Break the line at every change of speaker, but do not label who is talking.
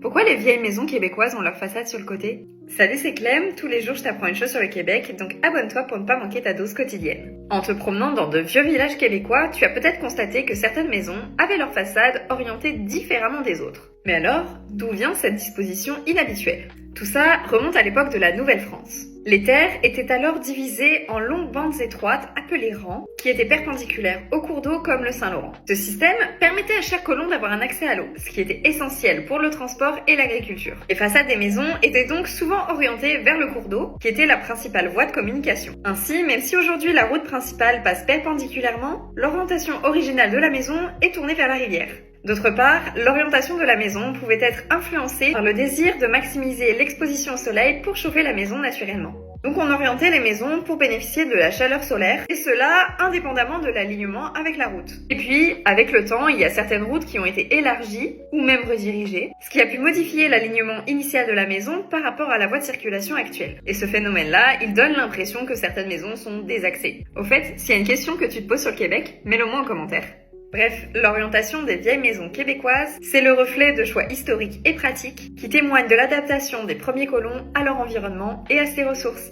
Pourquoi les vieilles maisons québécoises ont leur façade sur le côté? Salut, c'est Clem, tous les jours je t'apprends une chose sur le Québec, donc abonne-toi pour ne pas manquer ta dose quotidienne. En te promenant dans de vieux villages québécois, tu as peut-être constaté que certaines maisons avaient leur façade orientée différemment des autres. Mais alors, d'où vient cette disposition inhabituelle? Tout ça remonte à l'époque de la Nouvelle-France. Les terres étaient alors divisées en longues bandes étroites appelées rangs, qui étaient perpendiculaires au cours d'eau comme le Saint-Laurent. Ce système permettait à chaque colon d'avoir un accès à l'eau, ce qui était essentiel pour le transport et l'agriculture. Les façades des maisons étaient donc souvent orientées vers le cours d'eau, qui était la principale voie de communication. Ainsi, même si aujourd'hui la route principale passe perpendiculairement, l'orientation originale de la maison est tournée vers la rivière. D'autre part, l'orientation de la maison pouvait être influencée par le désir de maximiser l'exposition au soleil pour chauffer la maison naturellement. Donc on orientait les maisons pour bénéficier de la chaleur solaire, et cela indépendamment de l'alignement avec la route. Et puis, avec le temps, il y a certaines routes qui ont été élargies ou même redirigées, ce qui a pu modifier l'alignement initial de la maison par rapport à la voie de circulation actuelle. Et ce phénomène-là, il donne l'impression que certaines maisons sont désaxées. Au fait, s'il y a une question que tu te poses sur le Québec, mets-le moi en commentaire. Bref, l'orientation des vieilles maisons québécoises, c'est le reflet de choix historiques et pratiques qui témoignent de l'adaptation des premiers colons à leur environnement et à ses ressources.